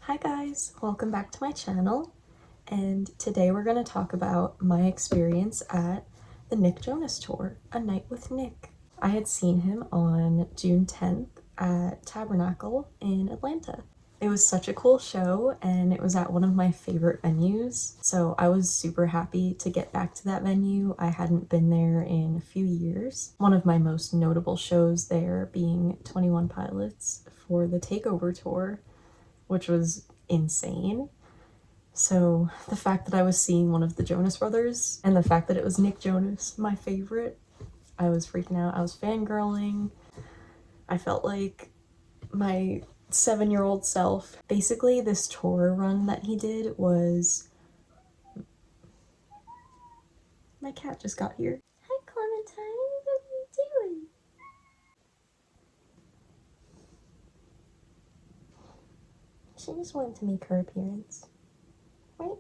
Hi guys, welcome back to my channel, and today we're going to talk about my experience at the Nick Jonas tour, A Night with Nick. I had seen him on June 10th at Tabernacle in Atlanta. It was such a cool show and it was at one of my favorite venues, so I was super happy to get back to that venue. I hadn't been there in a few years. One of my most notable shows there being 21 Pilots for the Takeover tour, which was insane. So the fact that I was seeing one of the Jonas Brothers and the fact that it was Nick Jonas, my favorite, I was freaking out. I was fangirling. I felt like my 7-year-old self. Basically, this tour run that he did was... My cat just got here. Hi, Clementine. What are you doing? She just wanted to make her appearance. Right?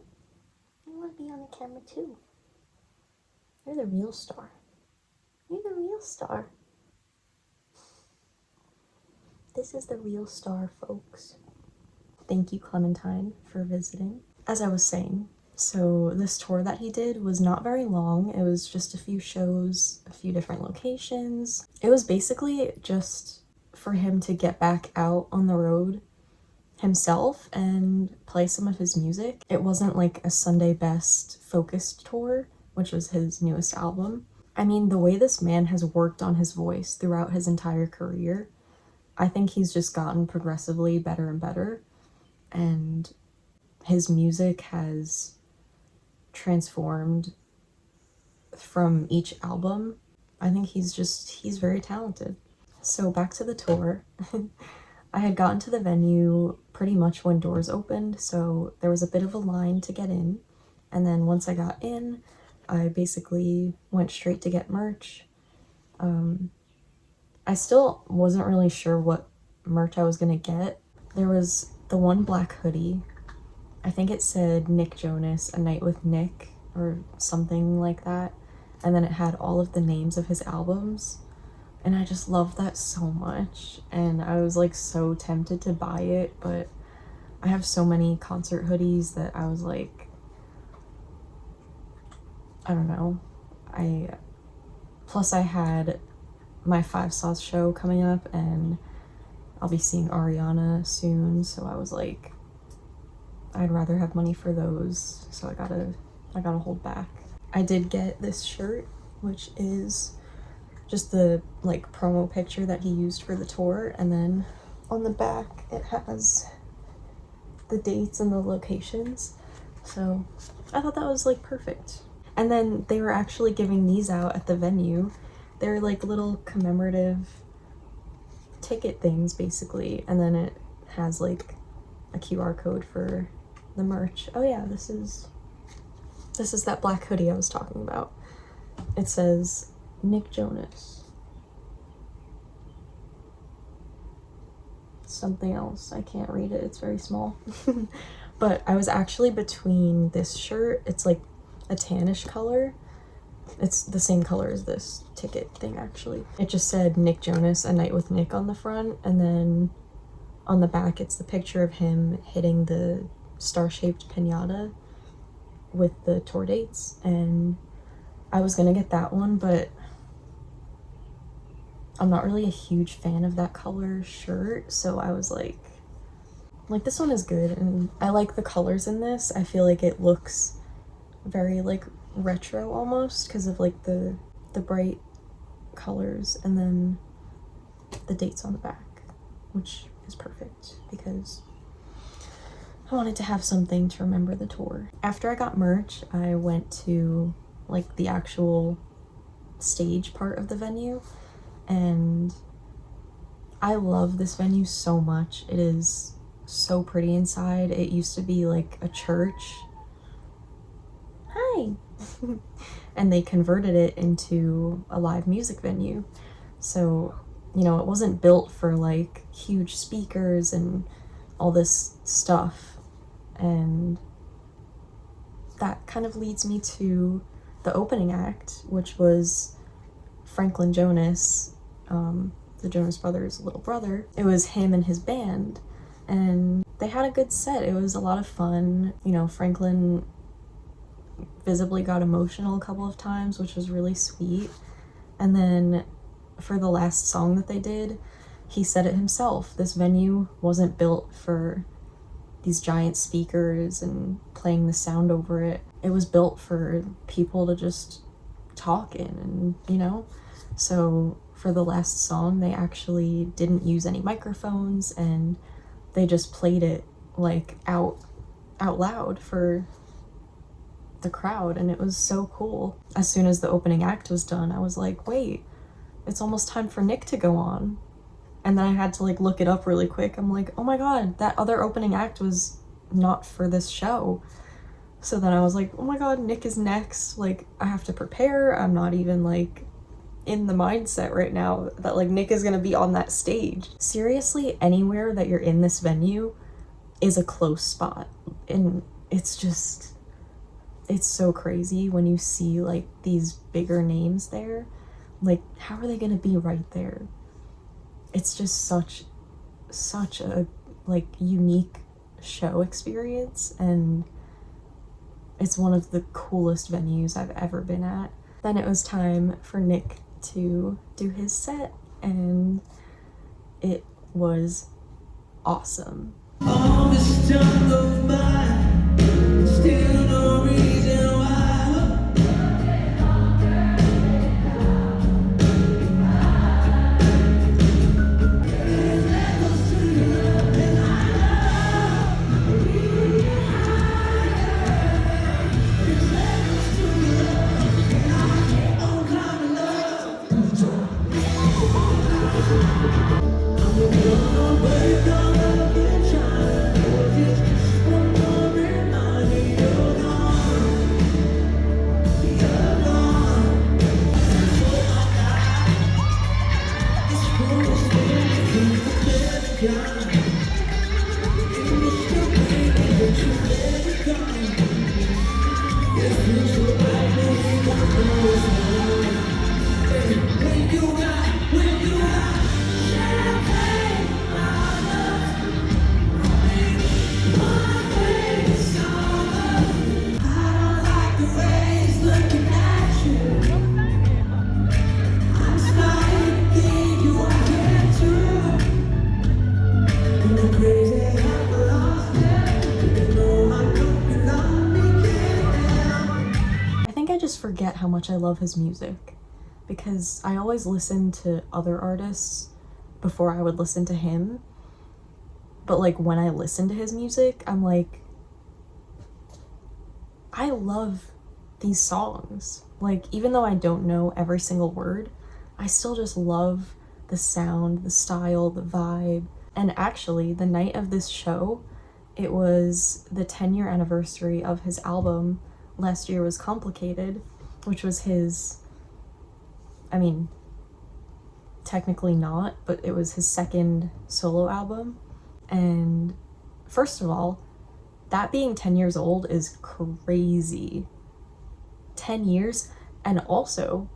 You want to be on the camera too. You're the real star. You're the real star. This is the real star, folks. Thank you, Clementine, for visiting. As I was saying, so this tour that he did was not very long. It was just a few shows, a few different locations. It was basically just for him to get back out on the road himself and play some of his music. It wasn't like a Sunday Best focused tour, which was his newest album. I mean, the way this man has worked on his voice throughout his entire career, I think he's just gotten progressively better and better, and his music has transformed from each album. I think he's very talented. So back to the tour. I had gotten to the venue pretty much when doors opened, so there was a bit of a line to get in, and then once I got in, I basically went straight to get merch. I still wasn't really sure what merch I was gonna get. There was the one black hoodie. I think it said Nick Jonas, A Night with Nick, or something like that. And then it had all of the names of his albums. And I just loved that so much. And I was like so tempted to buy it, but I have so many concert hoodies that I was like, I don't know. Plus I had my 5 Sauce show coming up and I'll be seeing Ariana soon, so I was like, I'd rather have money for those, so I gotta hold back. I did get this shirt, which is just the like promo picture that he used for the tour, and then on the back it has the dates and the locations, so I thought that was like perfect. And then they were actually giving these out at the venue. They're like little commemorative ticket things basically, and then it has like a QR code for the merch. Oh yeah, this is that black hoodie I was talking about. It says Nick Jonas. Something else, I can't read it, it's very small. But I was actually between this shirt, it's like a tannish color. It's the same color as this ticket thing, actually. It just said Nick Jonas, A Night with Nick on the front, and then on the back it's the picture of him hitting the star-shaped piñata with the tour dates, and I was gonna get that one, but I'm not really a huge fan of that color shirt, so I was like this one is good, and I like the colors in this. I feel like it looks very like retro almost because of like the bright colors, and then the dates on the back, which is perfect because I wanted to have something to remember the tour. After I got merch, I went to like the actual stage part of the venue, and I love this venue so much. It is so pretty inside. It used to be like a church. Hi! And they converted it into a live music venue. So, you know, it wasn't built for like huge speakers and all this stuff. And that kind of leads me to the opening act, which was Franklin Jonas, the Jonas Brothers' little brother. It was him and his band, and they had a good set. It was a lot of fun. You know, Franklin visibly got emotional a couple of times, which was really sweet. And then for the last song that they did, he said it himself. This venue wasn't built for these giant speakers and playing the sound over it. It was built for people to just talk in, and you know? So for the last song, they actually didn't use any microphones, and they just played it like out loud for the crowd, and it was so cool. As soon as the opening act was done, I was like, wait, it's almost time for Nick to go on. And then I had to like look it up really quick. I'm like, oh my god, that other opening act was not for this show. So then I was like, oh my god, Nick is next. Like, I have to prepare. I'm not even like in the mindset right now that like Nick is gonna be on that stage. Seriously, anywhere that you're in this venue is a close spot. And it's just, it's so crazy when you see like these bigger names there. Like, how are they gonna be right there? It's just such a like unique show experience, and it's one of the coolest venues I've ever been at. Then it was time for Nick to do his set, and it was awesome. All this time of mine, still no reason why. Forget how much I love his music, because I always listen to other artists before I would listen to him, but like when I listen to his music, I'm like, I love these songs. Like, even though I don't know every single word, I still just love the sound, the style, the vibe. And actually, the night of this show, it was the 10-year anniversary of his album Last Year Was Complicated, which was his, I mean, technically not, but it was his second solo album. And first of all, that being 10 years old is crazy. 10 years. And also,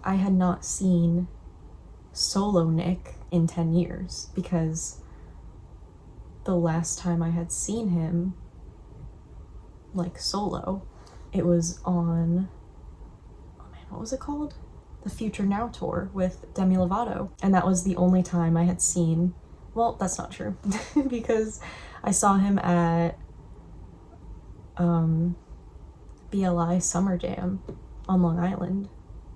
I had not seen solo Nick in 10 years, because the last time I had seen him like solo, it was on, what was it called? The Future Now tour with Demi Lovato. And that was the only time I had seen, well, that's not true, because I saw him at BLI Summer Jam on Long Island.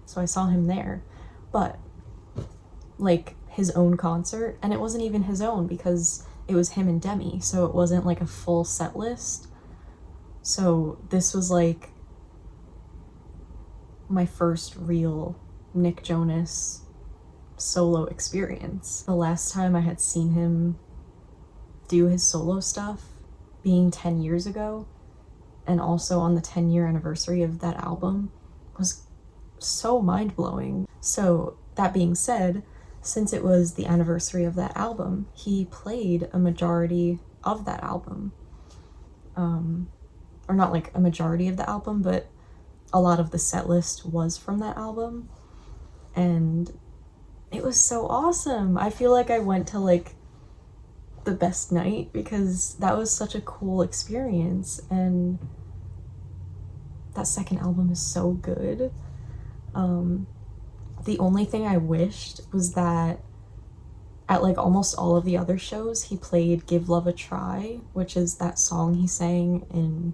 So I saw him there. But like his own concert, and it wasn't even his own because it was him and Demi, so it wasn't like a full set list. So this was like my first real Nick Jonas solo experience. The last time I had seen him do his solo stuff being 10 years ago, and also on the 10-year anniversary of that album, was so mind-blowing. So that being said, since it was the anniversary of that album, he played a majority of that album. Or not like a majority of the album, but a lot of the set list was from that album. And it was so awesome. I feel like I went to like the best night because that was such a cool experience, and that second album is so good. The only thing I wished was that at like almost all of the other shows he played Give Love a Try, which is that song he sang in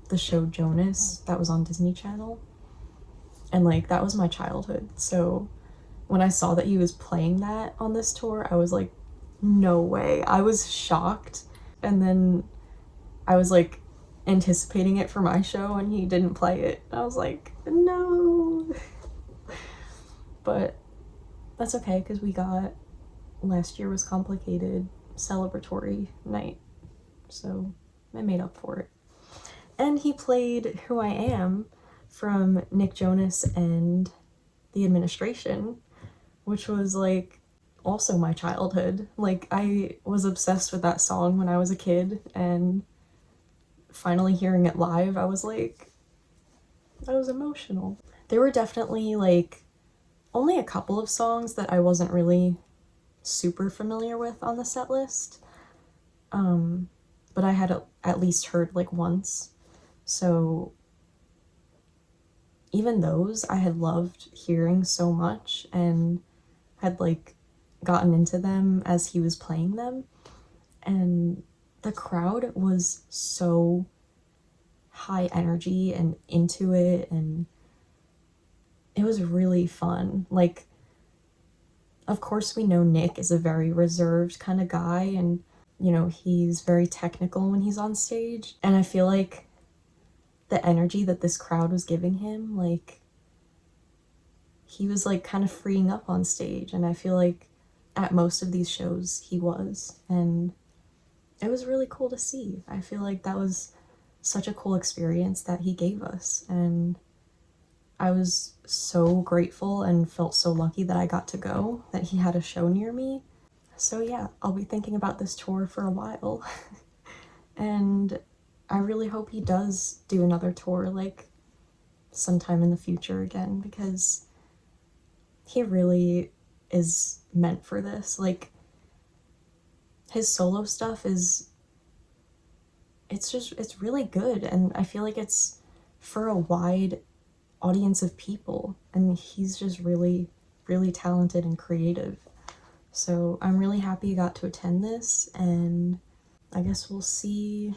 the show Jonas that was on Disney Channel. And like that was my childhood. So when I saw that he was playing that on this tour, I was like, no way. I was shocked. And then I was like anticipating it for my show and he didn't play it. I was like, no. But that's okay because we got Last Year Was Complicated celebratory night. So I made up for it. And he played Who I Am from Nick Jonas and The Administration, which was like also my childhood. Like I was obsessed with that song when I was a kid, and finally hearing it live, I was like, I was emotional. There were definitely like only a couple of songs that I wasn't really super familiar with on the set list. But I had at least heard like once. So even those I had loved hearing so much and had like gotten into them as he was playing them. And the crowd was so high energy and into it, and it was really fun. Like, of course we know Nick is a very reserved kind of guy, and you know, he's very technical when he's on stage, and I feel like the energy that this crowd was giving him, like he was like kind of freeing up on stage, and I feel like at most of these shows he was, and it was really cool to see. I feel like that was such a cool experience that he gave us, and I was so grateful and felt so lucky that I got to go, that he had a show near me. So yeah, I'll be thinking about this tour for a while. And I really hope he does do another tour like sometime in the future again, because he really is meant for this. Like his solo stuff is, it's really good, and I feel like it's for a wide audience of people, and he's just really, really talented and creative. So I'm really happy you got to attend this, and I guess we'll see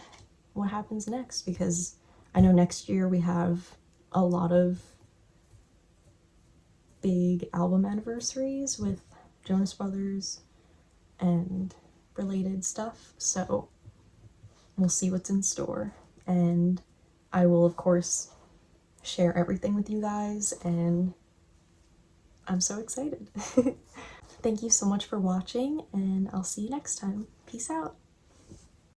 what happens next, because I know next year we have a lot of big album anniversaries with Jonas Brothers and related stuff, so we'll see what's in store. And I will, of course, share everything with you guys, and I'm so excited. Thank you so much for watching, and I'll see you next time. Peace out.